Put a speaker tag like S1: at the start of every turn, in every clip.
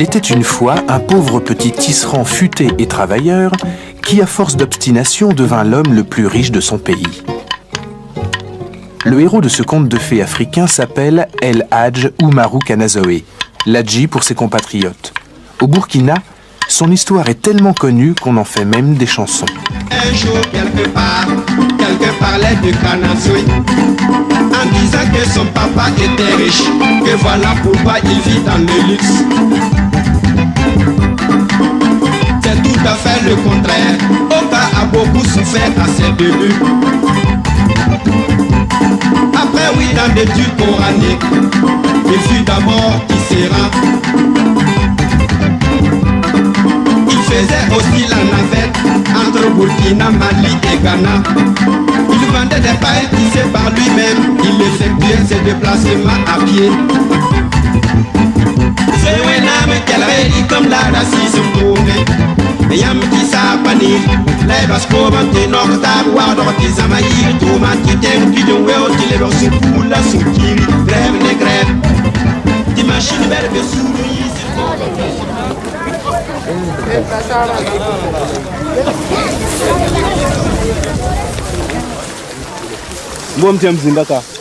S1: Il était une fois un pauvre petit tisserand futé et travailleur qui, à force d'obstination, devint l'homme le plus riche de son pays. Le héros de ce conte de fées africain s'appelle El Hadj Oumarou Kanazoé, l'Hadji pour ses compatriotes. Au Burkina, son histoire est tellement connue qu'on en fait même des chansons.
S2: Un jour, quelqu'un parlait de Kanazoé, en disant que son papa était riche, que voilà pourquoi il vit dans le luxe. C'est tout à fait le contraire. Oka a beaucoup souffert à ses débuts. Après 8 ans d'études coraniques, il fut d'abord tisserand. Il faisait aussi la navette entre Burkina, Mali et Ghana. Il vendait des pailles tissées par lui-même. Il effectuait ses déplacements à pied. C'est un âme qu'elle avait dit comme la racine tournée. Et yam qui s'appani, les basco vanté noctar, wardor qui zamaïr, tout ma qui t'aime, qui d'un wéo, qui les lors sous poule, sous kiri, grève les grèves. Qui machine belle de souris,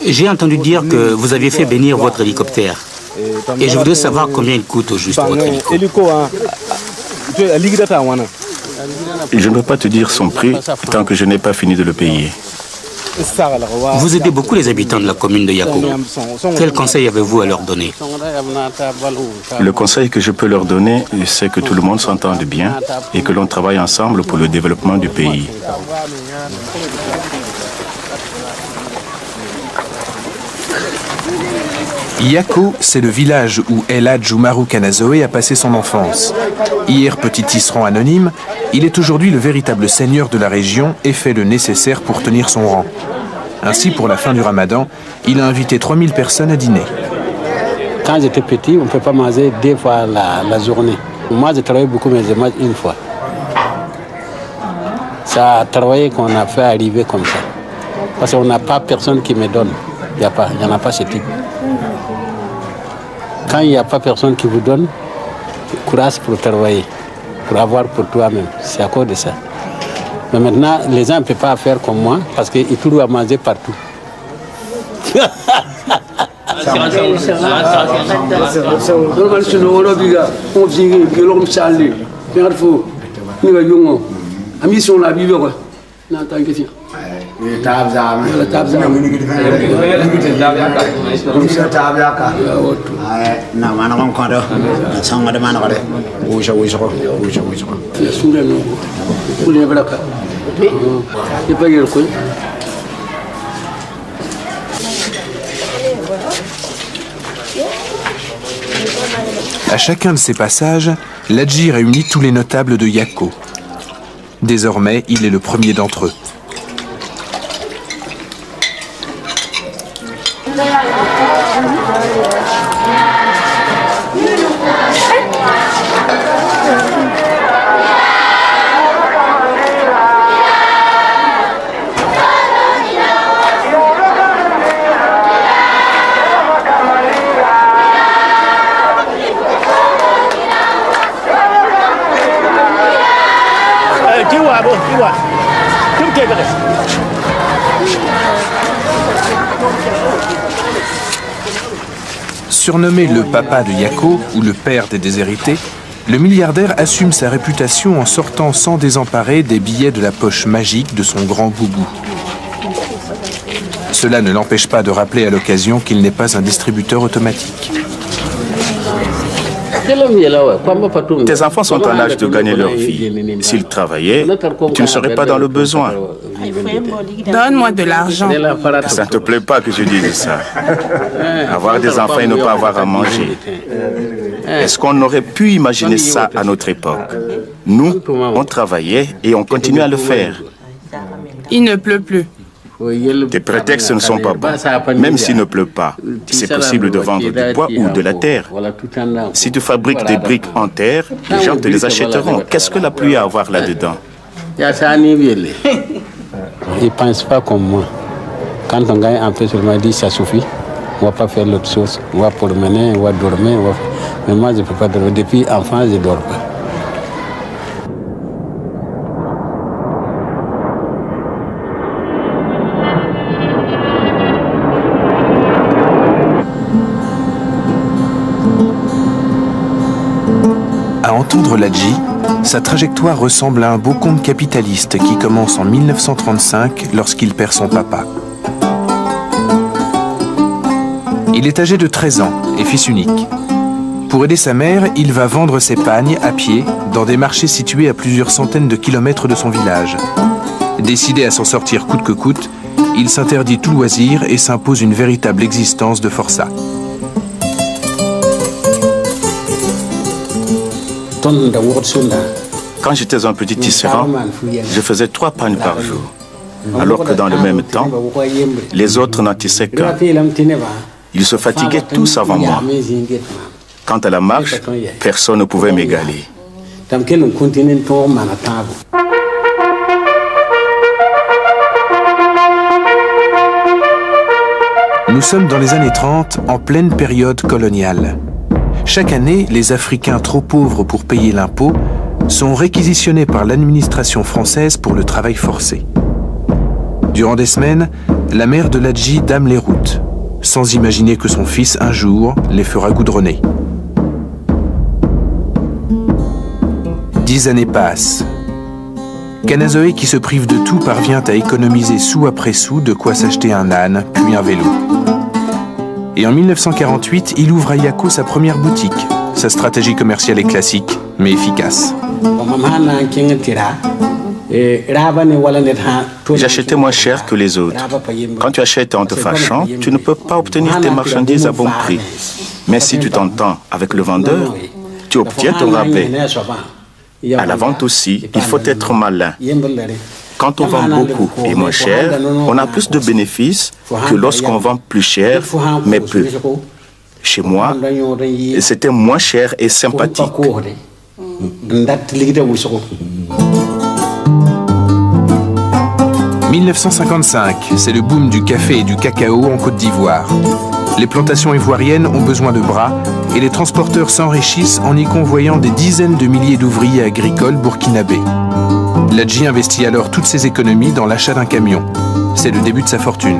S3: J'ai entendu dire que vous aviez fait bénir votre hélicoptère. Et je voudrais savoir combien il coûte au juste votre hélico.
S4: Je ne peux pas te dire son prix tant que je n'ai pas fini de le payer.
S3: Vous aidez beaucoup les habitants de la commune de Yako. Quel conseil avez-vous à leur donner?
S4: Le conseil que je peux leur donner, c'est que tout le monde s'entende bien et que l'on travaille ensemble pour le développement du pays.
S1: Yako, c'est le village où El Hadj Oumarou Kanazoé a passé son enfance. Hier petit tisserand anonyme, il est aujourd'hui le véritable seigneur de la région et fait le nécessaire pour tenir son rang. Ainsi, pour la fin du ramadan, il a invité 3000 personnes à dîner.
S5: Quand j'étais petit, on ne peut pas manger 2 fois la journée. Moi, je travaille beaucoup, mais je mange 1 fois. Ça a travaillé qu'on a fait arriver comme ça. Parce qu'on n'a pas personne qui me donne. Il n'y en a pas ce type. Quand il n'y a pas personne qui vous donne, courage pour travailler, pour avoir pour toi-même. C'est à cause de ça. Mais maintenant, les gens ne peuvent pas faire comme moi parce qu'ils trouvent à manger partout.
S1: À chacun de ces passages, l'Hadji réunit tous les notables de Yako. Désormais, il est le premier d'entre eux. Surnommé le papa de Yako ou le père des déshérités, le milliardaire assume sa réputation en sortant sans désemparer des billets de la poche magique de son grand boubou. Cela ne l'empêche pas de rappeler à l'occasion qu'il n'est pas un distributeur automatique.
S4: Tes enfants sont en âge de gagner leur vie. S'ils travaillaient, tu ne serais pas dans le besoin.
S6: Donne-moi de l'argent.
S4: Ça ne te plaît pas que je dise ça. Avoir des enfants et ne pas avoir à manger. Est-ce qu'on aurait pu imaginer ça à notre époque? Nous, on travaillait et on continue à le faire.
S6: Il ne pleut plus.
S4: Tes prétextes ne sont pas bons. Même s'il ne pleut pas, c'est possible de vendre du bois ou de la terre. Si tu fabriques des briques en terre, les gens te les achèteront. Qu'est-ce que la pluie a à voir là-dedans?
S5: Ils ne pensent pas comme moi. Quand on gagne un peu seulement, ils disent ça suffit. On ne va pas faire l'autre chose. On va promener, on va dormir. Mais moi, je ne peux pas dormir. Depuis enfant, je ne dors pas.
S1: À entendre Ladji, sa trajectoire ressemble à un beau conte capitaliste qui commence en 1935 lorsqu'il perd son papa. Il est âgé de 13 ans et fils unique. Pour aider sa mère, il va vendre ses pagnes à pied dans des marchés situés à plusieurs centaines de kilomètres de son village. Décidé à s'en sortir coûte que coûte, il s'interdit tout loisir et s'impose une véritable existence de forçat.
S4: Quand j'étais un petit tisserand, je faisais 3 pagnes par jour, alors que dans le même temps, les autres n'en tissaient qu'un. Ils se fatiguaient tous avant moi. Quant à la marche, personne ne pouvait m'égaler.
S1: Nous sommes dans les années 30, en pleine période coloniale. Chaque année, les Africains trop pauvres pour payer l'impôt sont réquisitionnés par l'administration française pour le travail forcé. Durant des semaines, la mère de Ladji dame les routes, sans imaginer que son fils, un jour, les fera goudronner. 10 années passent. Kanazoé, qui se prive de tout, parvient à économiser sou après sou de quoi s'acheter un âne, puis un vélo. Et en 1948, il ouvre à Yako sa première boutique. Sa stratégie commerciale est classique, mais efficace.
S4: J'achetais moins cher que les autres. Quand tu achètes en te fâchant, tu ne peux pas obtenir tes marchandises à bon prix. Mais si tu t'entends avec le vendeur, tu obtiens ton rabais. À la vente aussi, il faut être malin. Quand on vend beaucoup et moins cher, on a plus de bénéfices que lorsqu'on vend plus cher, mais peu. Chez moi, c'était moins cher et sympathique.
S1: 1955, c'est le boom du café et du cacao en Côte d'Ivoire. Les plantations ivoiriennes ont besoin de bras et les transporteurs s'enrichissent en y convoyant des dizaines de milliers d'ouvriers agricoles burkinabés. Ladji investit alors toutes ses économies dans l'achat d'un camion. C'est le début de sa fortune.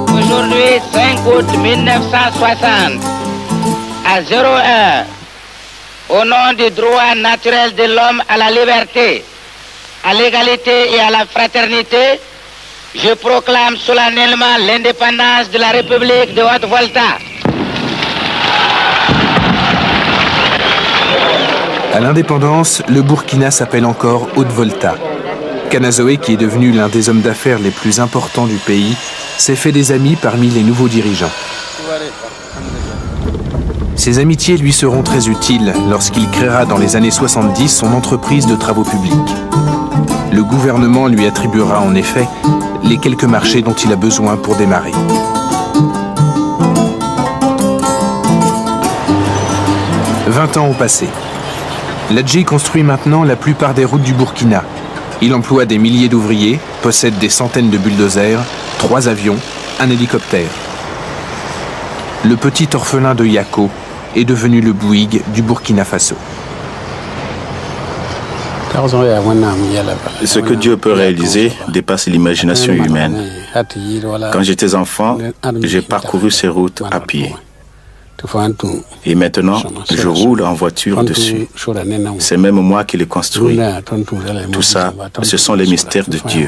S7: Aujourd'hui, 5 août 1960, à 0h, au nom du droit naturel de l'homme à la liberté, à l'égalité et à la fraternité, je proclame solennellement l'indépendance de la République de Haute-Volta.
S1: À l'indépendance, le Burkina s'appelle encore Haute-Volta. Kanazoé, qui est devenu l'un des hommes d'affaires les plus importants du pays, s'est fait des amis parmi les nouveaux dirigeants. Ces amitiés lui seront très utiles lorsqu'il créera dans les années 70 son entreprise de travaux publics. Le gouvernement lui attribuera en effet les quelques marchés dont il a besoin pour démarrer. « 20 ans ont passé. Ladji construit maintenant la plupart des routes du Burkina. Il emploie des milliers d'ouvriers, possède des centaines de bulldozers, 3 avions, un hélicoptère. Le petit orphelin de Yako est devenu le Bouygues du Burkina Faso.
S4: Ce que Dieu peut réaliser dépasse l'imagination humaine. Quand j'étais enfant, j'ai parcouru ces routes à pied. Et maintenant, je roule en voiture dessus. C'est même moi qui les construis. Tout ça, ce sont les mystères de Dieu.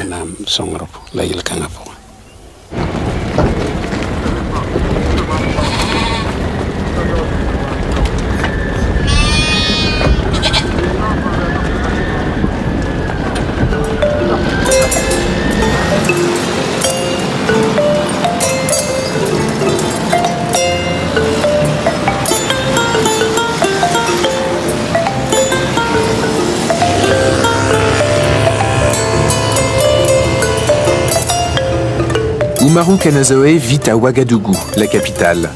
S1: Oumarou Kanazoé vit à Ouagadougou, la capitale.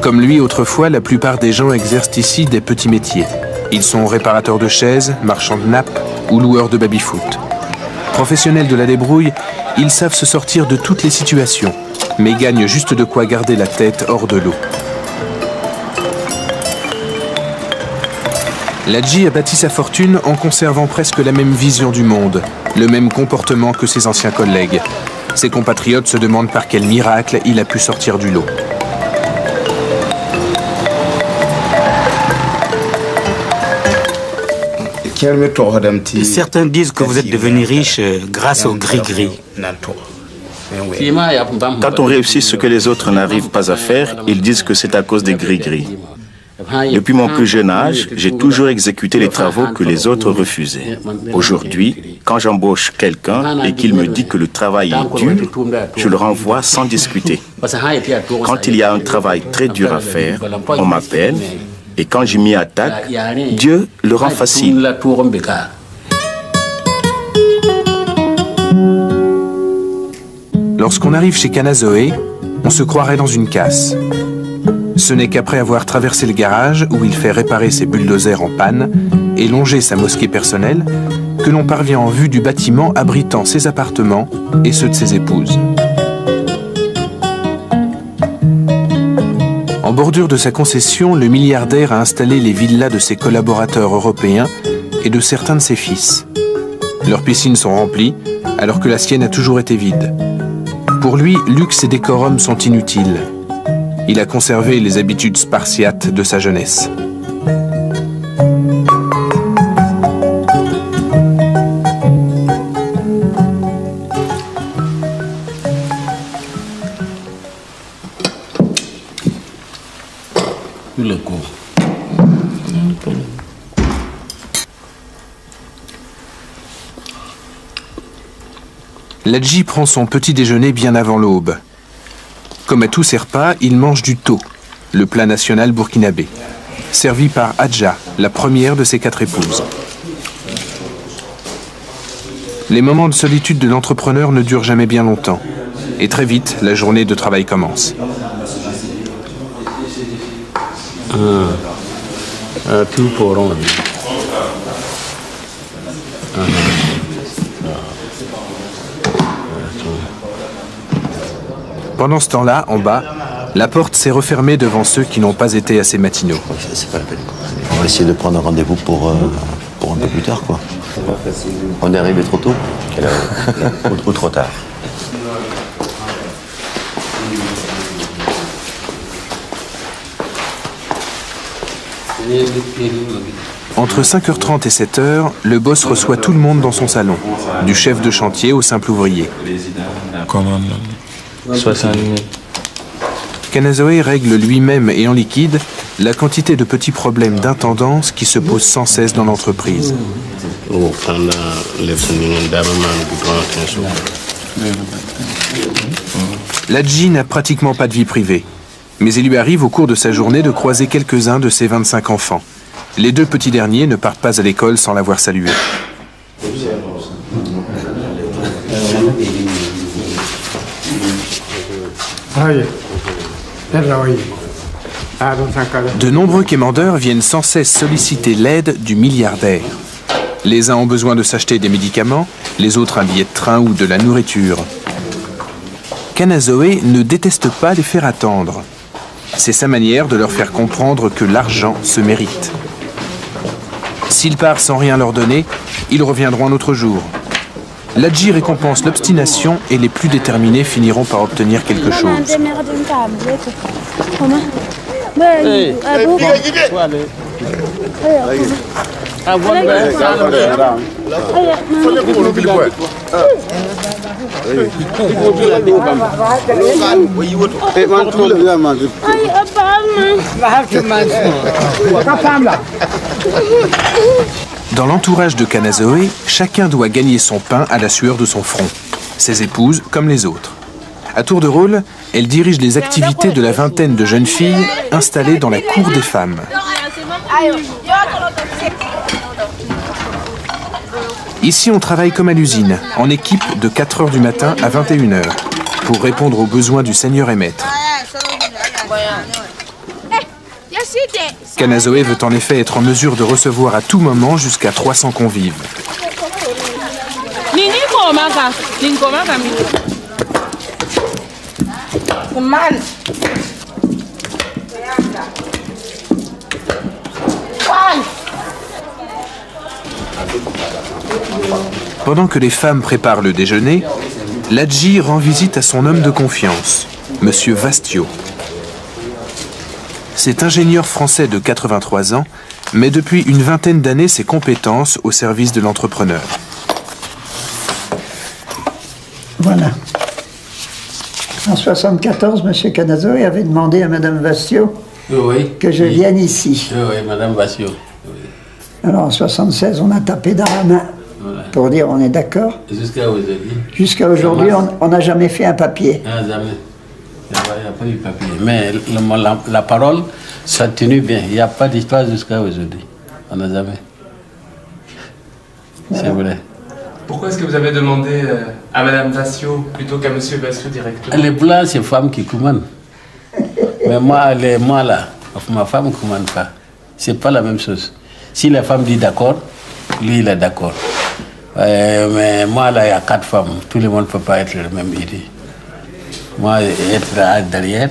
S1: Comme lui autrefois, la plupart des gens exercent ici des petits métiers. Ils sont réparateurs de chaises, marchands de nappes ou loueurs de baby-foot. Professionnels de la débrouille, ils savent se sortir de toutes les situations, mais gagnent juste de quoi garder la tête hors de l'eau. Ladji a bâti sa fortune en conservant presque la même vision du monde, le même comportement que ses anciens collègues. Ses compatriotes se demandent par quel miracle il a pu sortir du lot.
S3: Certains disent que vous êtes devenu riche grâce au gris-gris.
S4: Quand on réussit ce que les autres n'arrivent pas à faire, ils disent que c'est à cause des gris-gris. Depuis mon plus jeune âge, j'ai toujours exécuté les travaux que les autres refusaient. Aujourd'hui, quand j'embauche quelqu'un et qu'il me dit que le travail est dur, je le renvoie sans discuter. Quand il y a un travail très dur à faire, on m'appelle et quand je m'y attaque, Dieu le rend facile.
S1: Lorsqu'on arrive chez Kanazoe, on se croirait dans une casse. Ce n'est qu'après avoir traversé le garage où il fait réparer ses bulldozers en panne et longer sa mosquée personnelle que l'on parvient en vue du bâtiment abritant ses appartements et ceux de ses épouses. En bordure de sa concession, le milliardaire a installé les villas de ses collaborateurs européens et de certains de ses fils. Leurs piscines sont remplies, alors que la sienne a toujours été vide. Pour lui, luxe et décorum sont inutiles. Il a conservé les habitudes spartiates de sa jeunesse. Ladji prend son petit déjeuner bien avant l'aube. Comme à tous ses repas, il mange du thau, le plat national burkinabé, servi par Adja, la première de ses 4 épouses. Les moments de solitude de l'entrepreneur ne durent jamais bien longtemps, et très vite, la journée de travail commence. Pendant ce temps-là, en bas, la porte s'est refermée devant ceux qui n'ont pas été assez matinaux.
S8: C'est pas la peine. On va essayer de prendre un rendez-vous pour un peu plus tard, quoi. On est arrivé trop tôt. Quelle heure? Ou trop tard.
S1: Entre 5h30 et 7h, le boss reçoit tout le monde dans son salon, du chef de chantier au simple ouvrier.
S9: 60 000.
S1: Kanazoe règle lui-même et en liquide la quantité de petits problèmes d'intendance qui se posent sans cesse dans l'entreprise. Ladji n'a pratiquement pas de vie privée, mais il lui arrive au cours de sa journée de croiser quelques-uns de ses 25 enfants. Les 2 petits derniers ne partent pas à l'école sans l'avoir salué. De nombreux quémandeurs viennent sans cesse solliciter l'aide du milliardaire. Les uns ont besoin de s'acheter des médicaments, les autres un billet de train ou de la nourriture. Kanazoe ne déteste pas les faire attendre. C'est sa manière de leur faire comprendre que l'argent se mérite. S'il part sans rien leur donner, ils reviendront un autre jour. Ladji récompense l'obstination et les plus déterminés finiront par obtenir quelque chose. Dans l'entourage de Kanazoe, chacun doit gagner son pain à la sueur de son front, ses épouses comme les autres. À tour de rôle, elle dirige les activités de la vingtaine de jeunes filles installées dans la cour des femmes. Ici, on travaille comme à l'usine, en équipe de 4h du matin à 21h, pour répondre aux besoins du seigneur et maître. Kanazoe veut en effet être en mesure de recevoir à tout moment jusqu'à 300 convives. Pendant que les femmes préparent le déjeuner, Ladji rend visite à son homme de confiance, M. Vastio. Cet ingénieur français de 83 ans met depuis une vingtaine d'années ses compétences au service de l'entrepreneur.
S9: Voilà. En 1974, M. Canazoe avait demandé à Mme Vastio que je vienne ici.
S5: Oui, Mme Vastio.
S9: Alors en 1976, on a tapé dans la main pour dire on est d'accord.
S5: Jusqu'à aujourd'hui.
S9: Jusqu'à aujourd'hui, on n'a jamais fait un papier.
S5: Ah, jamais. Il n'y a pas eu papier. Mais la parole, ça a tenu bien. Il n'y a pas d'histoire jusqu'à aujourd'hui. On n'a jamais. C'est vrai.
S10: Pourquoi est-ce que vous avez demandé à Mme Vastio plutôt qu'à M. Vastio directement?
S5: Les blancs, c'est les femmes qui commandent. Mais moi, là, ma femme ne commande pas. C'est pas la même chose. Si la femme dit d'accord, lui, il est d'accord. Mais moi, là, il y a 4 femmes. Tout le monde ne peut pas être la même idée. Moi, être là derrière,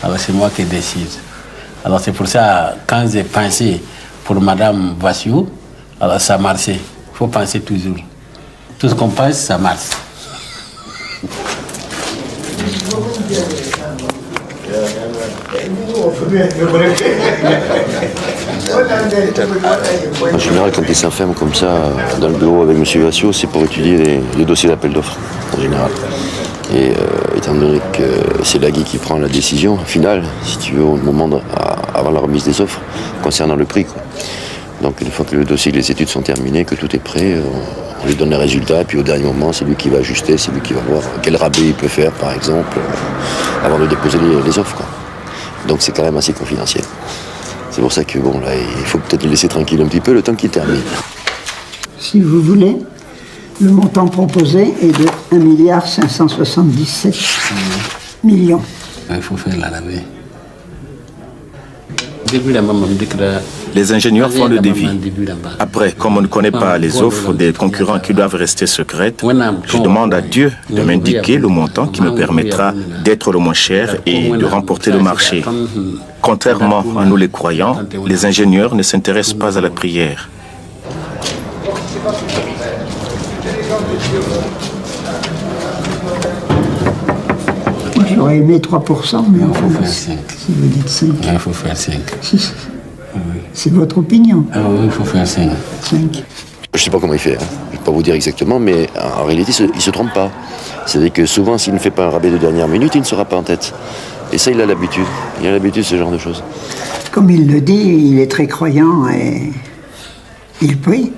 S5: alors c'est moi qui décide. Alors c'est pour ça, quand j'ai pensé pour Mme Vastio, alors ça marchait. Il faut penser toujours. Tout ce qu'on pense, ça marche.
S8: En général, quand ils s'enferment comme ça dans le bureau avec M. Vastio, c'est pour étudier les dossiers d'appel d'offres, en général. Et étant donné que c'est Lagui qui prend la décision finale, si tu veux, au moment avant la remise des offres, concernant le prix, quoi. Donc une fois que le dossier et les études sont terminées, que tout est prêt, on lui donne les résultats, et puis au dernier moment, c'est lui qui va ajuster, c'est lui qui va voir quel rabais il peut faire, par exemple, avant de déposer les offres, quoi. Donc c'est quand même assez confidentiel. C'est pour ça que, bon, là, il faut peut-être le laisser tranquille un petit peu le temps qu'il termine.
S9: Si vous voulez, le montant proposé est de 1,577 millions.
S5: Il faut faire la levée.
S4: Les ingénieurs font le devis. Après, comme on ne connaît pas les offres des concurrents qui doivent rester secrètes, je demande à Dieu de m'indiquer le montant qui me permettra d'être le moins cher et de remporter le marché. Contrairement à nous les croyants, les ingénieurs ne s'intéressent pas à la prière.
S9: J'aurais aimé 3%, mais enfin, si vous dites 5.
S5: Il faut faire 5.
S9: C'est votre opinion.
S5: Ah oui, il faut faire 5.
S9: 5.
S8: Je ne sais pas comment il fait, hein. Je ne peux pas vous dire exactement, mais en réalité, il ne se trompe pas. C'est-à-dire que souvent, s'il ne fait pas un rabais de dernière minute, il ne sera pas en tête. Et ça, il a l'habitude. Il a l'habitude de ce genre de choses.
S9: Comme il le dit, il est très croyant et il prie.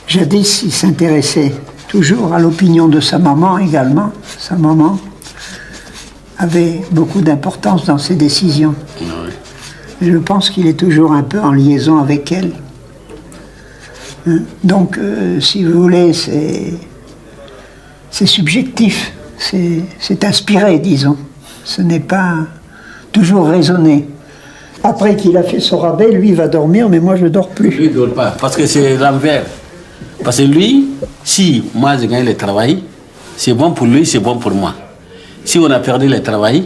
S9: Jadis, il s'intéressait toujours à l'opinion de sa maman également. Sa maman avait beaucoup d'importance dans ses décisions. Je pense qu'il est toujours un peu en liaison avec elle. Donc, si vous voulez, c'est subjectif, c'est inspiré, disons. Ce n'est pas toujours raisonné. Après qu'il a fait son rabais, lui, il va dormir, mais moi, je ne dors plus.
S5: Lui, il ne dort pas, parce que c'est l'envers. Parce que lui, si moi, je gagne le travail, c'est bon pour lui, c'est bon pour moi. Si on a perdu le travail,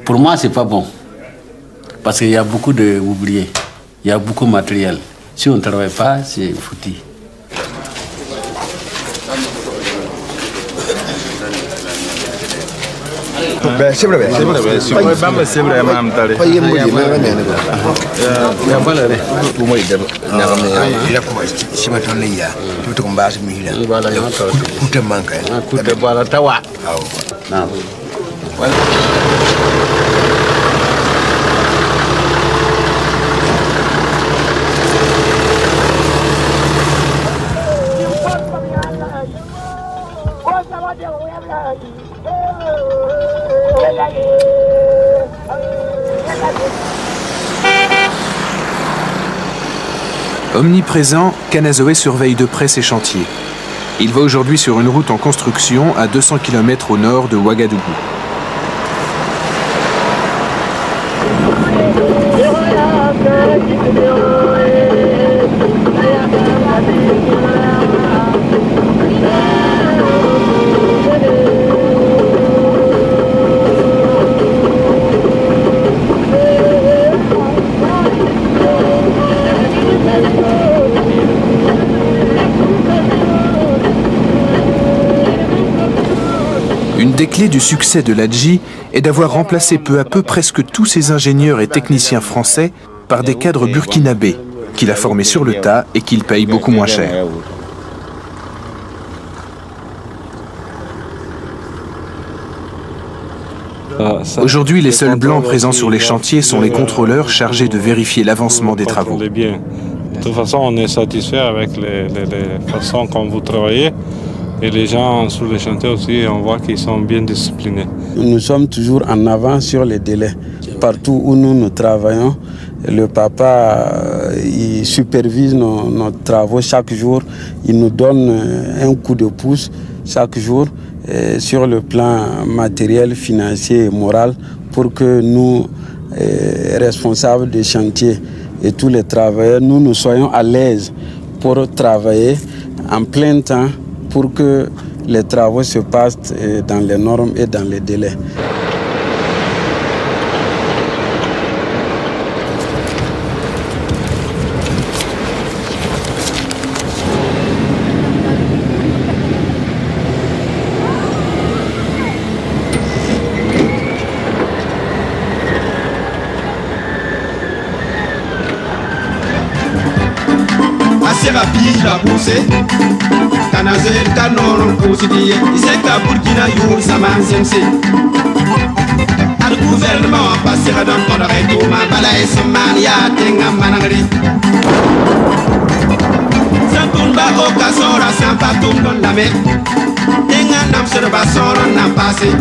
S5: pour moi, c'est pas bon. Parce qu'il y a beaucoup d'ouvriers, il y a beaucoup de matériel. Si on ne travaille pas, c'est foutu.
S11: C'est vrai, c'est vrai. C'est vrai, maman. Pas y mourir, mais il y a pas l'air. Pour moi, il a commencé. Si ma tonne y a, tout on base mi là. Tout est manqué. Tout est voilà tawa. Ah.
S1: Omniprésent, Canazoe surveille de près ses chantiers. Il va aujourd'hui sur une route en construction à 200 km au nord de Ouagadougou. Une des clés du succès de Ladji est d'avoir remplacé peu à peu presque tous ses ingénieurs et techniciens français par des cadres burkinabés, qu'il a formés sur le tas et qu'il paye beaucoup moins cher. Aujourd'hui, les seuls blancs présents sur les chantiers sont les contrôleurs chargés de vérifier l'avancement des travaux.
S12: De toute façon, on est satisfait avec les façons dont vous travaillez. Et les gens sur les chantiers aussi, on voit qu'ils sont bien disciplinés.
S5: Nous sommes toujours en avance sur les délais. Partout où nous travaillons, le papa il supervise nos travaux chaque jour. Il nous donne un coup de pouce chaque jour sur le plan matériel, financier et moral pour que nous, responsables des chantiers et tous les travailleurs, nous soyons à l'aise pour travailler en plein temps pour que les travaux se passent dans les normes et dans les délais.
S2: Rapide à pousser, Kanazel, Canon, Poussidi, Iseka, Burkina, Your, Saman, Sensi. Le gouvernement passera dans ton arrêt, ma balaye, Somalia, Tenga, Managri. Santumba, Okasora, Sampatum, dans la mer. Tenga, Nam, Serbason, n'a passé.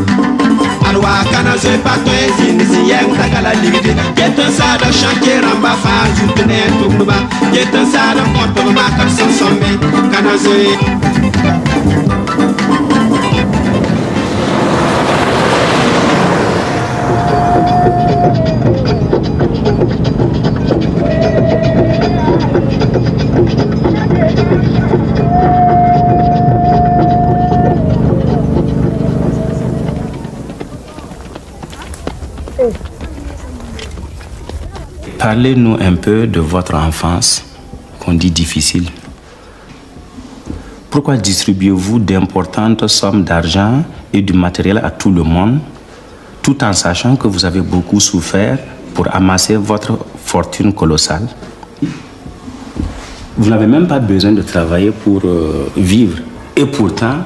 S2: Alwa Kanazel, Patois, Nisien, Tagala, Ligide. Get un sad of chantier, Ramba, Fan, Jutene, Tumba. Get un sad of Porto, Makar, Sansombe, Kanazel.
S3: Parlez-nous un peu de votre enfance, qu'on dit difficile. Pourquoi distribuez-vous d'importantes sommes d'argent et du matériel à tout le monde, tout en sachant que vous avez beaucoup souffert pour amasser votre fortune colossale? Vous n'avez même pas besoin de travailler pour vivre. Et pourtant,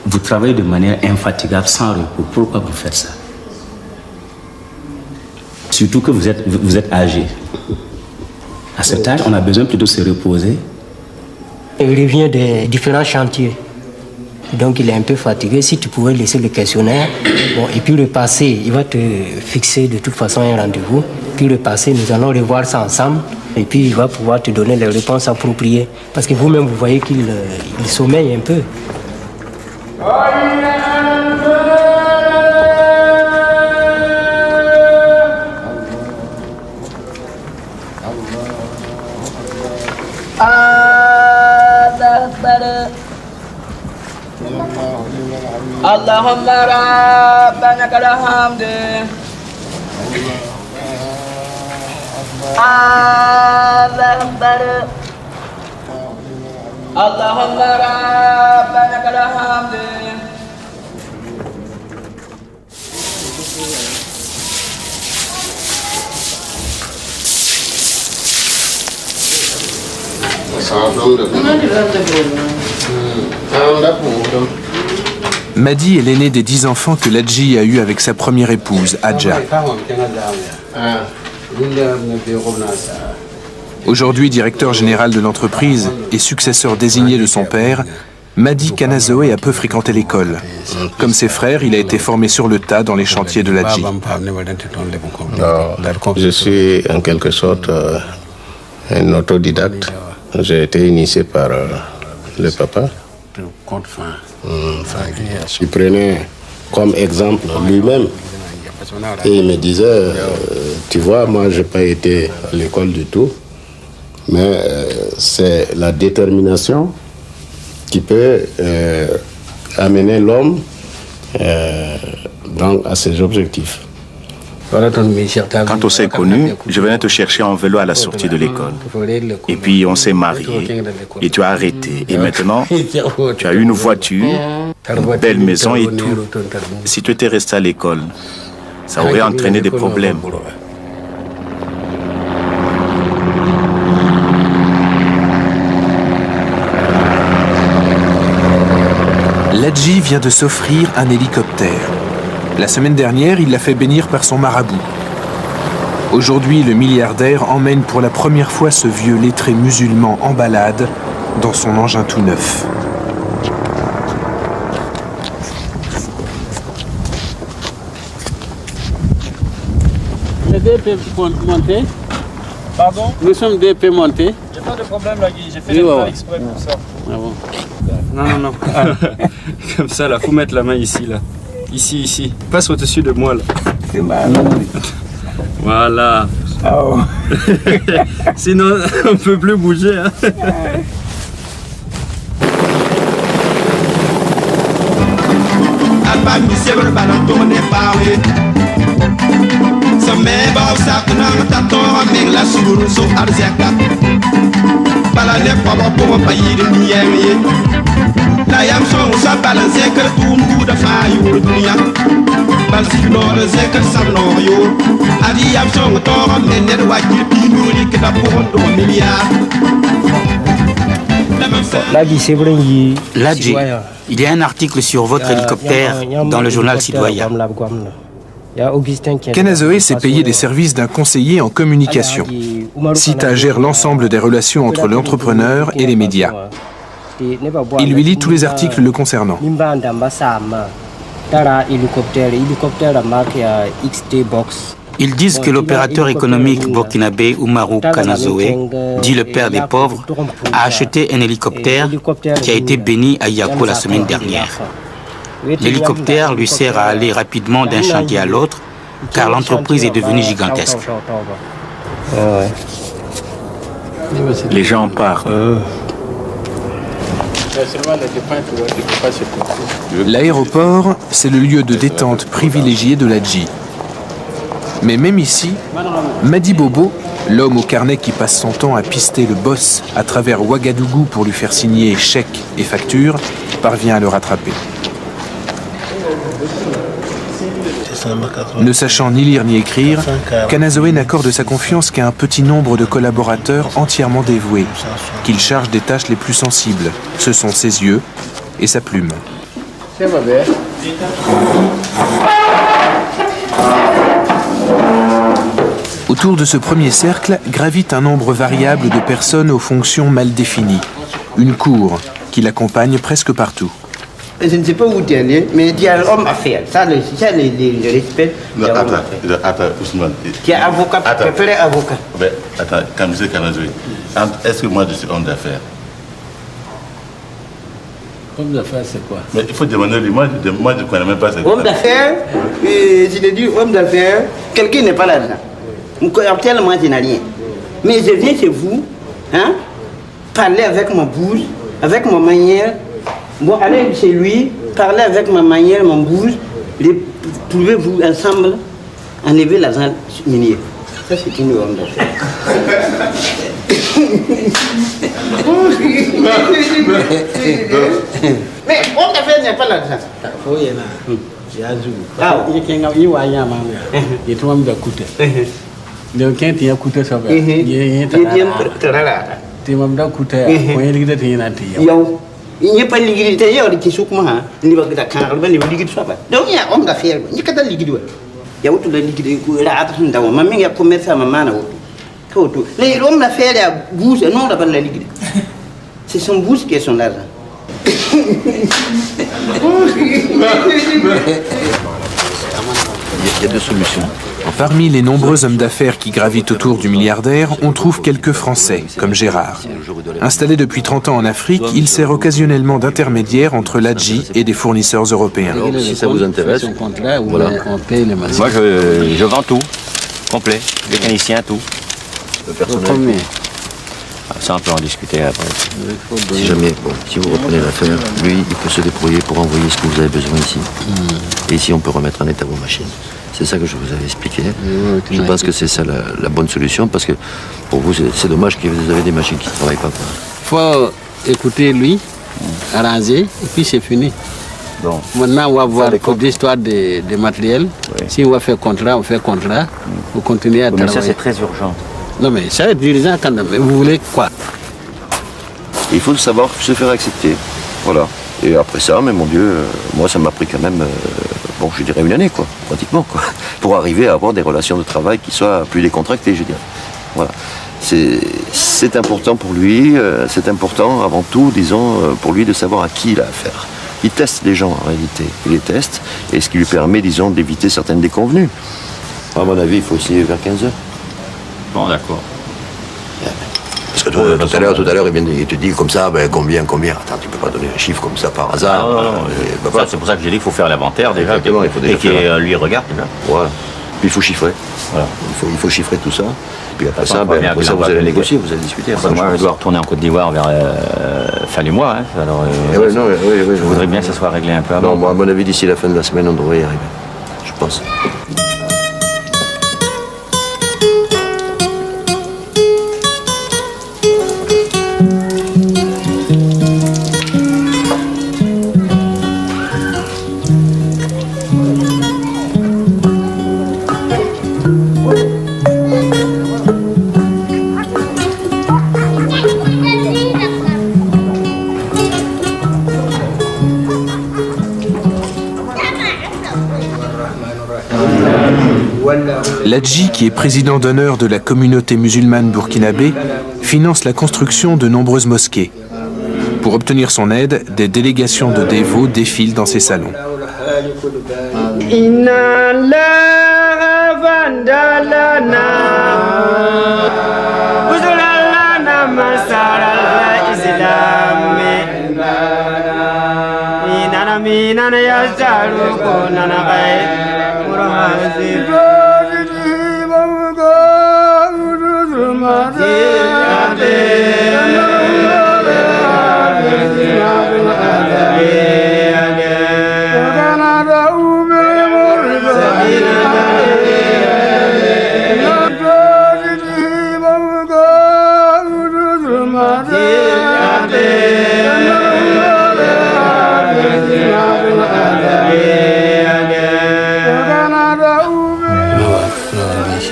S3: vous travaillez de manière infatigable, sans repos. Pourquoi vous faites ça? Surtout que vous êtes âgé. À cet âge, on a besoin plutôt de se reposer.
S13: Il revient des différents chantiers. Donc il est un peu fatigué. Si tu pouvais laisser le questionnaire, bon, et puis le passé, il va te fixer de toute façon un rendez-vous. Puis le passé, nous allons revoir ça ensemble. Et puis il va pouvoir te donner les réponses appropriées. Parce que vous-même, vous voyez qu'il sommeille un peu.
S14: اللهم ربنا لك الحمد الله أكبر اللهم ربنا لك الحمد
S1: Madi est l'aîné des 10 enfants que Ladji a eu avec sa première épouse, Adja. Aujourd'hui directeur général de l'entreprise et successeur désigné de son père, Madi Kanazoe a peu fréquenté l'école. Comme ses frères, il a été formé sur le tas dans les chantiers de Ladji.
S15: Je suis en quelque sorte un autodidacte. J'ai été initié par le papa. Il prenait comme exemple lui-même et il me disait, tu vois, moi je n'ai pas été à l'école du tout, mais c'est la détermination qui peut amener l'homme à ses objectifs.
S4: Quand on s'est connus, je venais te chercher en vélo à la sortie de l'école. Et puis on s'est mariés et tu as arrêté. Et maintenant, tu as une voiture une belle maison et tout. Si tu étais resté à l'école, ça aurait entraîné des problèmes.
S1: Ladji vient de s'offrir un hélicoptère. La semaine dernière, il l'a fait bénir par son marabout. Aujourd'hui, le milliardaire emmène pour la première fois ce vieux lettré musulman en balade dans son engin tout neuf.
S5: Les deux peuvent monter.
S10: Pardon?
S5: Nous sommes deux peuvent monter.
S10: Il n'y a pas de problème là, Guy. J'ai fait le plan exprès pour ça.
S5: Ah bon.
S16: Non. Comme ça, là, faut mettre la main ici, là. Ici. Passe au-dessus de moi, là.
S5: C'est mal.
S16: Voilà.
S5: Oh.
S16: Sinon, on ne peut plus bouger. Hein.
S2: La yam song sa balan zeker tum buda fa yur dunya bal si no le zeker sam no yo adi yam song to men ne wajir pinuri ke da pondo milliard.
S17: Ladji, il y a un article sur votre hélicoptère dans le journal Citoyen.
S1: Kanazoe s'est payé des services d'un conseiller en communication. Sita gère l'ensemble des relations entre l'entrepreneur et les médias. Il lui lit tous les articles le concernant.
S17: Ils disent que l'opérateur économique burkinabé Oumarou Kanazoe, dit le père des pauvres, a acheté un hélicoptère qui a été béni à Yako la semaine dernière. L'hélicoptère lui sert à aller rapidement d'un chantier à l'autre, car l'entreprise est devenue gigantesque.
S4: Les gens partent.
S1: L'aéroport, c'est le lieu de détente privilégié de Ladji. Mais même ici, Madi Bobo, l'homme au carnet qui passe son temps à pister le boss à travers Ouagadougou pour lui faire signer chèques et factures, parvient à le rattraper. Ne sachant ni lire ni écrire, Kanazoe n'accorde sa confiance qu'à un petit nombre de collaborateurs entièrement dévoués, qu'il charge des tâches les plus sensibles. Ce sont ses yeux et sa plume. Autour de ce premier cercle gravite un nombre variable de personnes aux fonctions mal définies. Une cour qui l'accompagne presque partout.
S18: Je ne sais pas où tu es allé, mais tu es un homme à faire. Ça, le respect.
S19: Attends, Ousmane.
S18: Tu es avocat, tu es avocat.
S19: Mais attends, quand M. Kanazoe, est-ce que moi je suis homme d'affaires?
S5: Homme d'affaires, c'est quoi?
S19: Mais il faut demander lui, moi je ne connais même pas ce
S18: homme d'affaires, je te dis homme d'affaires, quelqu'un n'est pas là-dedans. Actuellement, je n'ai rien. Mais je viens chez vous, hein, parler avec ma bouche, avec ma manière. Bon, allez chez lui, parlez avec ma manière, mon bouche, trouvez-vous ensemble, enlever l'argent minier. Ça, c'est une homme d'affaires. Mais homme d'affaires n'est pas l'argent. Il n'y a pas de liquidité, il y a des questions comme ça. Il n'y a pas de liquidité. Donc il y a homme d'affaires, il n'y a pas de liquidité. Il y a autre liquidité, il y a autre maman, il y a commerce à maman. Les hommes d'affaires, il y a bouche, non, il n'y a pas de liquidité. C'est son bouche qui est son argent.
S8: Il y a deux solutions.
S1: Parmi les nombreux hommes d'affaires qui gravitent autour du milliardaire, on trouve quelques Français, comme Gérard. Installé depuis 30 ans en Afrique, il sert occasionnellement d'intermédiaire entre Ladji et des fournisseurs européens.
S8: Alors, si ça vous intéresse, voilà.
S20: Moi, je vends tout, complet, mécanicien, tout.
S8: Le personnel.
S20: Ça, on peut en discuter après.
S8: Si jamais, si vous reprenez l'affaire, lui, il peut se débrouiller pour envoyer ce que vous avez besoin ici. Et ici, on peut remettre en état vos machines. C'est ça que je vous avais expliqué. Je pense que c'est ça la bonne solution, parce que pour vous, c'est dommage que vous avez des machines qui ne travaillent pas.
S5: Il faut écouter lui, arranger, et puis c'est fini.
S20: Bon.
S5: Maintenant, on va voir pour l'histoire des matériels. Oui. Si on va faire contrat, on fait contrat. Vous continuez à travailler.
S20: Mais ça, c'est très urgent.
S5: Non, mais ça va être urgent quand même. Vous voulez quoi?
S8: Il faut savoir se faire accepter. Voilà. Et après ça, mais mon Dieu, moi, ça m'a pris quand même, bon, je dirais une année, quoi, pratiquement, quoi, pour arriver à avoir des relations de travail qui soient plus décontractées, je dirais. Voilà. C'est important pour lui, c'est important avant tout, disons, pour lui de savoir à qui il a affaire. Il teste les gens en réalité, il les teste, et ce qui lui permet, disons, d'éviter certaines déconvenues. À mon avis, il faut essayer vers 15 heures.
S20: Bon, d'accord.
S8: Parce que tout à l'heure, il te dit comme ça, ben, combien. Attends, tu peux pas donner un chiffre comme ça par hasard.
S20: Non, c'est pour ça que j'ai dit qu'il faut faire l'inventaire déjà.
S8: Exactement, il faut déjà
S20: faire. Lui regarde déjà.
S8: Voilà. Puis il faut chiffrer. Voilà. Il faut chiffrer tout ça. Puis après ça, vous allez négocier, vous allez discuter.
S20: Moi, je dois retourner en Côte d'Ivoire vers fin du mois. Hein. Alors, je voudrais bien que ça soit réglé un peu avant.
S8: Non, moi, à mon avis, d'ici la fin de la semaine, on devrait y arriver. Je pense.
S1: Ladji, qui est président d'honneur de la communauté musulmane burkinabé, finance la construction de nombreuses mosquées. Pour obtenir son aide, des délégations de dévots défilent dans ses salons.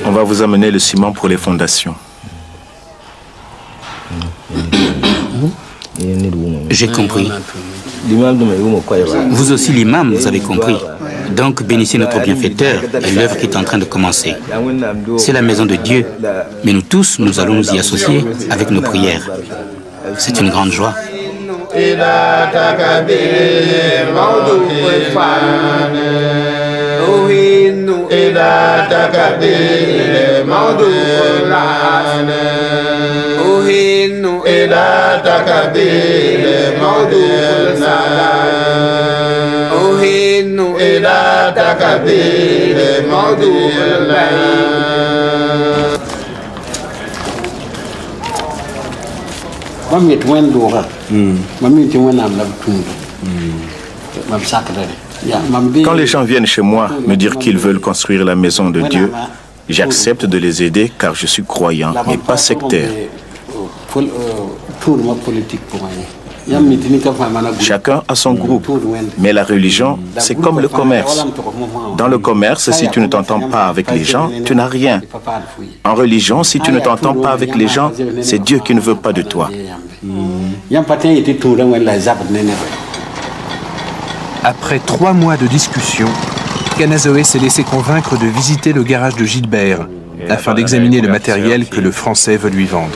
S4: On va vous amener le ciment pour les fondations.
S17: J'ai compris. Vous aussi, l'imam, vous avez compris. Donc, bénissez notre bienfaiteur et l'œuvre qui est en train de commencer. C'est la maison de Dieu, mais nous tous, nous allons nous y associer avec nos prières. C'est une grande joie.
S4: Quand les gens viennent chez moi me dire qu'ils veulent construire la maison de Dieu, j'accepte de les aider car je suis croyant et pas sectaire. Chacun a son groupe, mais la religion, c'est comme le commerce. Dans le commerce, si tu ne t'entends pas avec les gens, tu n'as rien. En religion, si tu ne t'entends pas avec les gens, c'est Dieu qui ne veut pas de toi.
S1: Après 3 mois de discussion, Kanazoé s'est laissé convaincre de visiter le garage de Gilbert afin d'examiner le matériel que le Français veut lui vendre.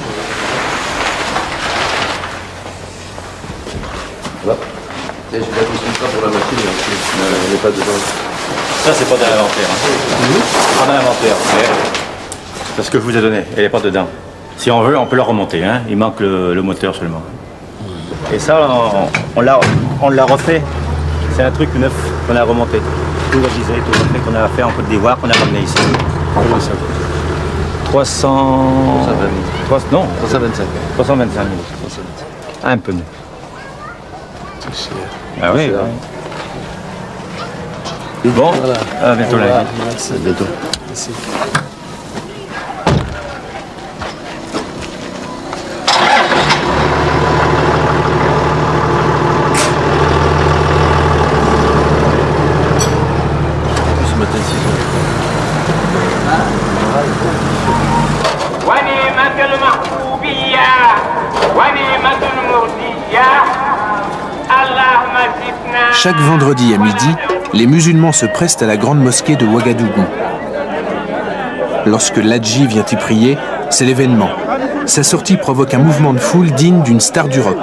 S20: Ça, c'est pas dans l'inventaire. Pas dans l'inventaire. C'est ce que je vous ai donné. Elle n'est pas dedans. Si on veut, on peut la remonter. Hein. Il manque le moteur seulement. Et ça, on l'a refait. C'est un truc neuf qu'on a remonté. Tout réalisé, tout refait qu'on a fait en Côte d'Ivoire, qu'on a ramené ici. Comment ça coûte 320 000. Non, 325 000. Un peu mieux. Ah oui. Bon, voilà. À bientôt là.
S8: Merci. À bientôt.
S20: Merci.
S1: Chaque vendredi à midi, les musulmans se pressent à la grande mosquée de Ouagadougou. Lorsque l'Hadji vient y prier, c'est l'événement. Sa sortie provoque un mouvement de foule digne d'une star du rock.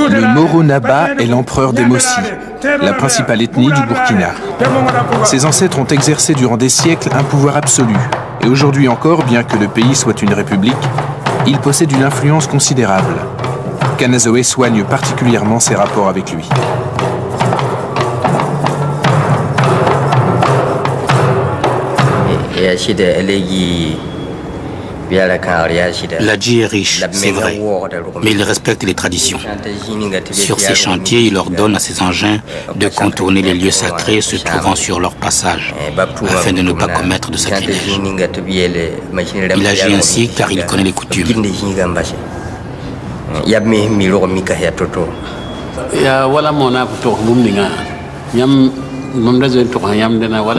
S1: Le Moro Naba est l'empereur des Mossi, la principale ethnie du Burkina. Ses ancêtres ont exercé durant des siècles un pouvoir absolu. Et aujourd'hui encore, bien que le pays soit une république, il possède une influence considérable. Kanazoe soigne particulièrement ses rapports avec lui.
S17: L'Hadji est riche, c'est vrai, mais il respecte les traditions. Sur ses chantiers, il ordonne à ses engins de contourner les lieux sacrés se trouvant sur leur passage, afin de ne pas commettre de sacrilège. Il agit ainsi car il connaît les coutumes.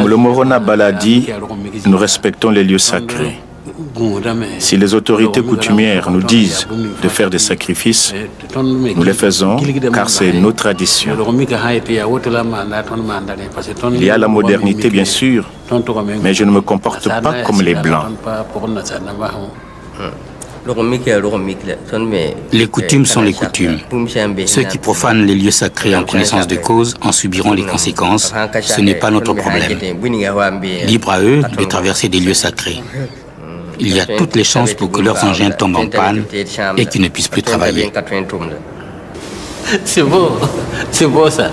S4: Le Moro Naba l'a dit, nous respectons les lieux sacrés. Si les autorités coutumières nous disent de faire des sacrifices, nous les faisons car c'est nos traditions. Il y a la modernité bien sûr, mais je ne me comporte pas comme les Blancs.
S17: Les coutumes sont les coutumes. Ceux qui profanent les lieux sacrés en connaissance de cause en subiront les conséquences. Ce n'est pas notre problème. Libre à eux de traverser des lieux sacrés. Il y a toutes les chances pour que leurs engins tombent en panne et qu'ils ne puissent plus travailler.
S5: C'est beau ça.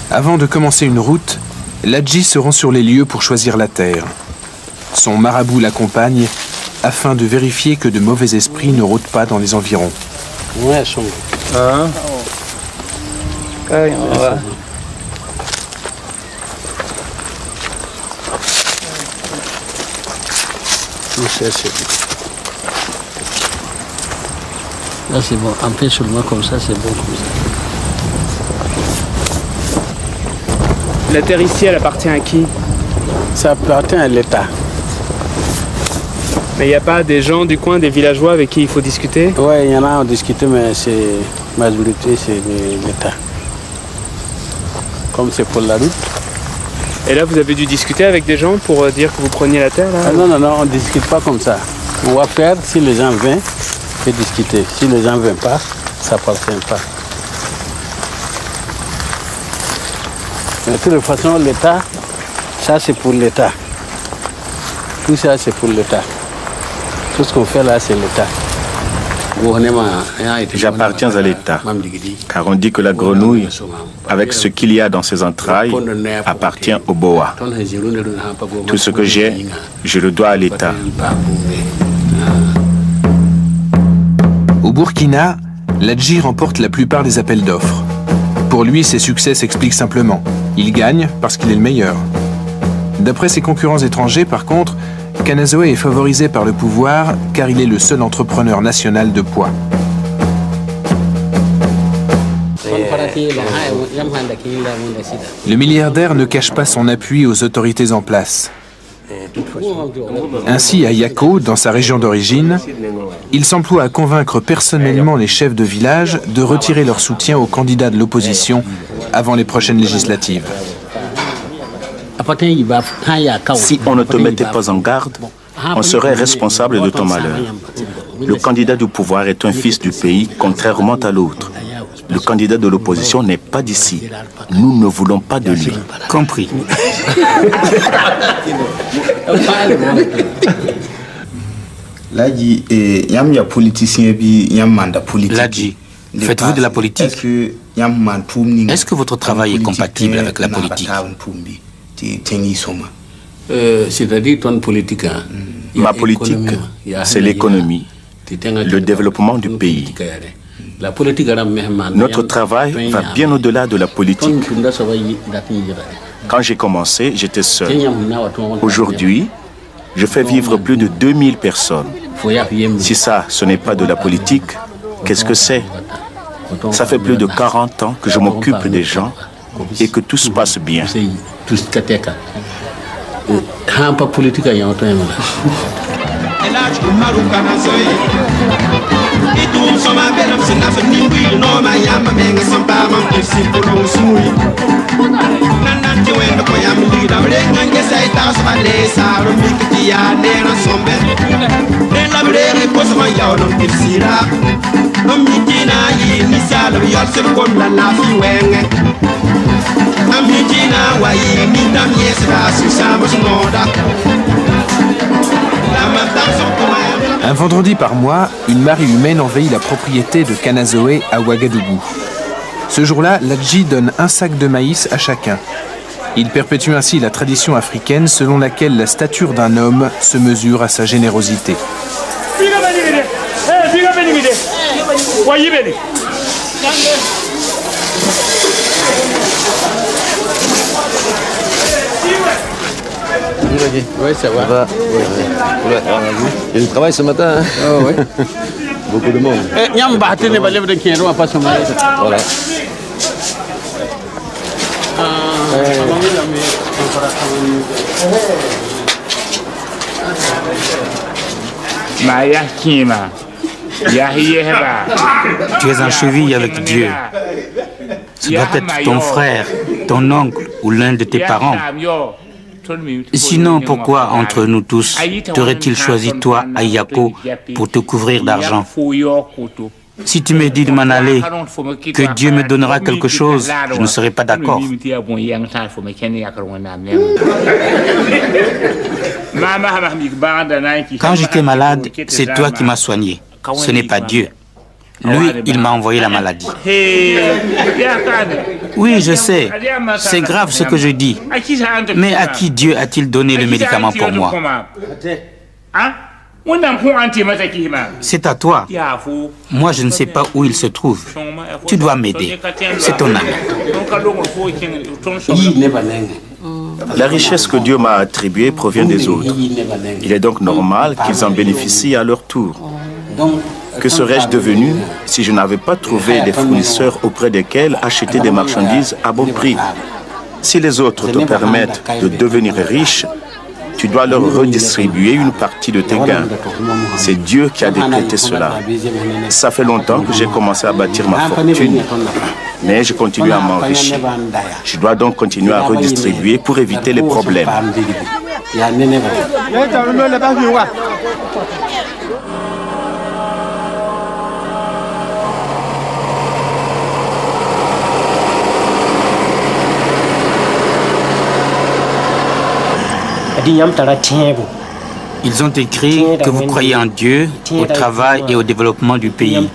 S1: Avant de commencer une route, l'Hadji se rend sur les lieux pour choisir la terre. Son marabout l'accompagne afin de vérifier que de mauvais esprits ne rôdent pas dans les environs.
S5: Ouais, là c'est bon, un peu seulement comme ça, c'est bon comme ça.
S10: La terre ici, elle appartient à qui?
S5: Ça appartient à l'État.
S10: Mais il n'y a pas des gens du coin, des villageois avec qui il faut discuter?
S5: Oui, il y en a à discuter, mais c'est majorité, c'est l'État. Comme c'est pour la route.
S10: Et là, vous avez dû discuter avec des gens pour dire que vous preniez la terre là?
S5: Non, on ne discute pas comme ça. On va faire, si les gens viennent, on peut discuter. Si les gens ne viennent pas, ça n'appartient pas. Mais de toute façon, l'État, ça c'est pour l'État. Tout ça c'est pour l'État. Tout ce qu'on fait là, c'est l'État.
S4: J'appartiens à l'État, car on dit que la grenouille, avec ce qu'il y a dans ses entrailles, appartient au boa. Tout ce que j'ai, je le dois à l'État.
S1: Au Burkina, l'Hadji remporte la plupart des appels d'offres. Pour lui, ses succès s'expliquent simplement. Il gagne parce qu'il est le meilleur. D'après ses concurrents étrangers, par contre, Kanazoe est favorisé par le pouvoir car il est le seul entrepreneur national de poids. Le milliardaire ne cache pas son appui aux autorités en place. Ainsi, à Yako, dans sa région d'origine, il s'emploie à convaincre personnellement les chefs de village de retirer leur soutien aux candidats de l'opposition avant les prochaines législatives.
S4: Si on ne te mettait pas en garde, on serait responsable de ton malheur. Le candidat du pouvoir est un fils du pays, contrairement à l'autre. le candidat de l'opposition n'est pas d'ici. Nous ne voulons pas de lui.
S17: Compris.
S11: Ladji, il y a un politicien, il y a un mandat politique.
S17: Ladji, faites-vous de la politique? Est-ce que votre travail est compatible avec la politique?
S5: C'est-à-dire ton politique.
S4: Ma politique, c'est l'économie, le développement du pays. Notre travail va bien au-delà de la politique. Quand j'ai commencé, j'étais seul. Aujourd'hui, je fais vivre plus de 2000 personnes. Si ça, ce n'est pas de la politique, qu'est-ce que c'est? Ça fait plus de 40 ans que je m'occupe des gens et que tout se passe bien.
S1: Un vendredi par mois, une marée humaine envahit la propriété de Kanazoe à Ouagadougou. Ce jour-là, Ladji donne un sac de maïs à chacun. Il perpétue ainsi la tradition africaine selon laquelle la stature d'un homme se mesure à sa générosité.
S11: Oui, ça va. Il y a du travail ce matin. Hein? Oh, ouais. Beaucoup de monde. Voilà.
S17: Tu es en cheville avec Dieu. Ce doit être ton frère, ton oncle ou l'un de tes parents. Sinon, pourquoi, entre nous tous, t'aurait-il choisi toi, Ayako, pour te couvrir d'argent? Si tu me dis de m'en aller, que Dieu me donnera quelque chose, je ne serai pas d'accord. Quand j'étais malade, c'est toi qui m'as soigné. Ce n'est pas Dieu. Lui, il m'a envoyé la maladie. Oui, je sais. C'est grave ce que je dis. Mais à qui Dieu a-t-il donné le médicament pour moi? C'est à toi. Moi, je ne sais pas où il se trouve. Tu dois m'aider. C'est ton ami.
S4: La richesse que Dieu m'a attribuée provient des autres. Il est donc normal qu'ils en bénéficient à leur tour. Que serais-je devenu si je n'avais pas trouvé des fournisseurs auprès desquels acheter des marchandises à bon prix? Si les autres te permettent de devenir riche, tu dois leur redistribuer une partie de tes gains. C'est Dieu qui a décrété cela. Ça fait longtemps que j'ai commencé à bâtir ma fortune, mais je continue à m'enrichir. Je dois donc continuer à redistribuer pour éviter les problèmes.
S17: Ils ont écrit que vous croyez en Dieu, au travail et au développement du pays.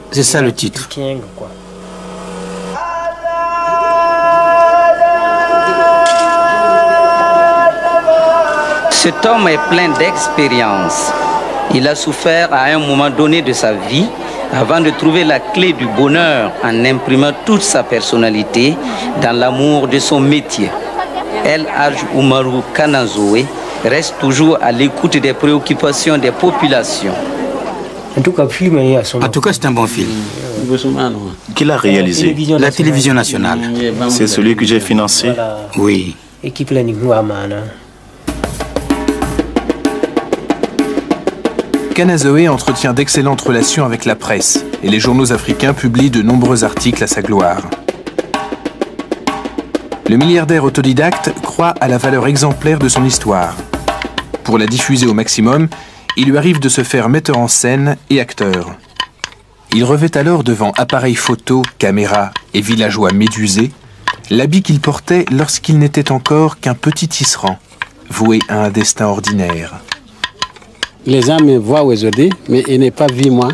S17: C'est ça le titre.
S7: Cet homme est plein d'expérience. Il a souffert à un moment donné de sa vie avant de trouver la clé du bonheur en imprimant toute sa personnalité dans l'amour de son métier. El Hadj Umaru Kanazoe reste toujours à l'écoute des préoccupations des populations.
S17: En tout cas, c'est un bon film.
S4: Qui l'a réalisé?
S17: La télévision nationale.
S4: C'est celui que j'ai financé?
S17: Oui.
S1: Kanazoe entretient d'excellentes relations avec la presse et les journaux africains publient de nombreux articles à sa gloire. Le milliardaire autodidacte croit à la valeur exemplaire de son histoire. Pour la diffuser au maximum, il lui arrive de se faire metteur en scène et acteur. Il revêt alors devant appareil photo, caméra et villageois médusés l'habit qu'il portait lorsqu'il n'était encore qu'un petit tisserand, voué à un destin ordinaire.
S5: Les gens me voient aujourd'hui, mais ils n'ont pas vu moi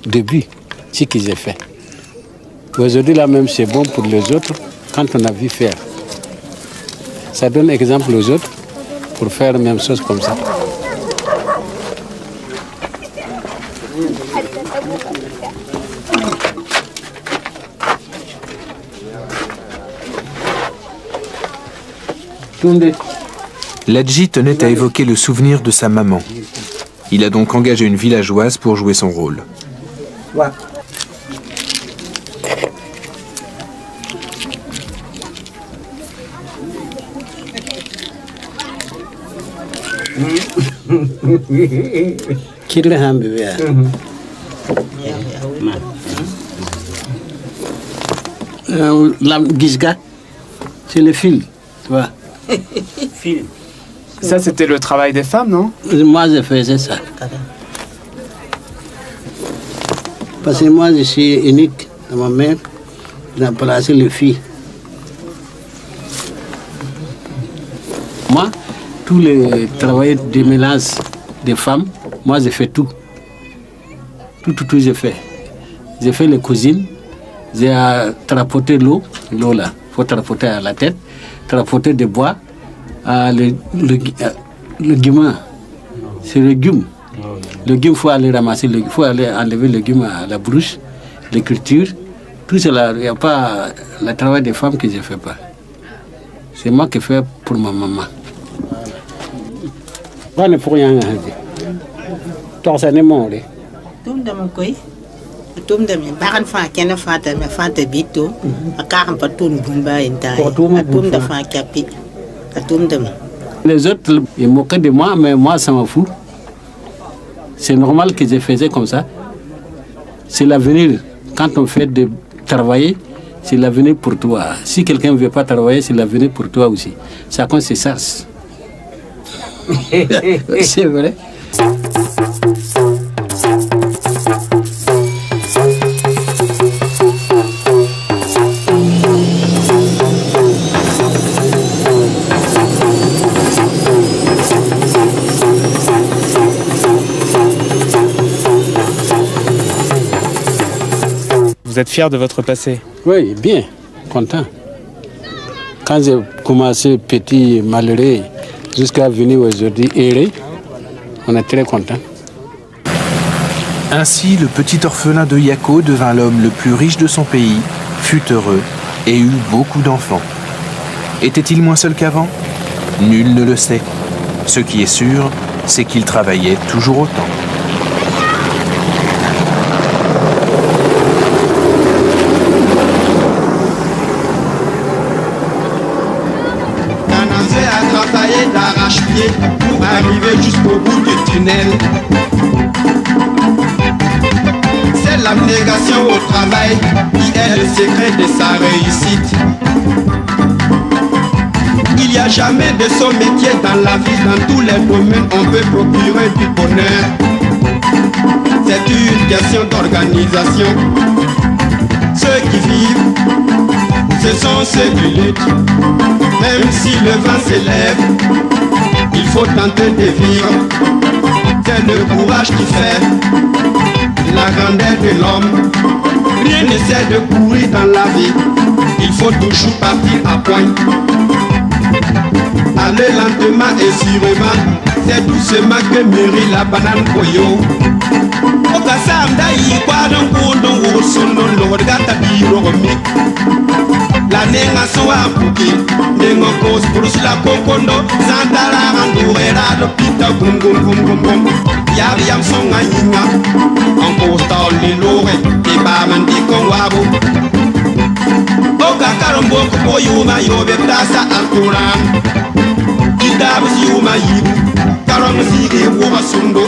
S5: depuis ce qu'ils ont fait. Aujourd'hui, là même, c'est bon pour les autres quand on a vu faire. Ça donne exemple aux autres pour faire la même chose comme ça.
S1: Ladji tenait à évoquer le souvenir de sa maman. Il a donc engagé une villageoise pour jouer son rôle.
S9: Ouais.
S5: La Gisga, c'est le fil, tu vois.
S10: Ça, c'était le travail des femmes, non?
S5: Moi, je faisais ça. Parce que moi, je suis unique dans ma mère. J'ai placé les filles. Moi, tous les travailleurs de ménage des femmes, moi, je fais tout. Tout, j'ai fait. J'ai fait les cuisines. J'ai trapoté l'eau là, il faut trapoter à la tête, trapoter des bois, le guimard, c'est le guim. Le guim, il faut aller ramasser, il faut aller enlever le guim à la brouche, l'écriture, tout cela, il n'y a pas le travail des femmes que je ne fais pas. C'est moi qui fais pour ma maman. Pas ne pour rien. Toi, ça n'est mort.
S21: Tum de mi bagan fa kena fata me fata bito akam patun bumba intai atum de fa kapi atum de.
S5: Les autres ils moquaient de moi, mais moi ça m'en fout. C'est normal que je faisais comme ça. C'est l'avenir. Quand on fait de travailler, c'est l'avenir pour toi. Si quelqu'un ne veut pas travailler, c'est l'avenir pour toi aussi. Ça compte, c'est ça. C'est vrai.
S10: Vous êtes fier de votre passé?
S5: Oui, bien, content. Quand j'ai commencé petit, malheureux, jusqu'à venir aujourd'hui erré, on est très content.
S1: Ainsi, le petit orphelin de Yako devint l'homme le plus riche de son pays, fut heureux et eut beaucoup d'enfants. Était-il moins seul qu'avant? Nul ne le sait. Ce qui est sûr, c'est qu'il travaillait toujours autant.
S2: D'arrache-pied pour arriver jusqu'au bout du tunnel. C'est l'abnégation au travail qui est le secret de sa réussite. Il n'y a jamais de son métier dans la vie, dans tous les domaines on peut procurer du bonheur. C'est une question d'organisation. Ceux qui vivent, ce sont ceux qui luttent. Même si le vent s'élève, il faut tenter de vivre. C'est le courage qui fait la grandeur de l'homme. Rien ne sert de courir dans la vie, il faut toujours partir à point. Aller lentement et sûrement, c'est doucement que mûrit la banane koyo. La nenga soa puki, nengo kos purus la kokondo, zantara andurera do pita gum gum gum gum gum. Yam songa yinga, on postal ni lore, ti baman di kongwabu. Oka karombo ko yuma yobe tasa alquran. Idabus yuma yibu, karom sige wo sundo.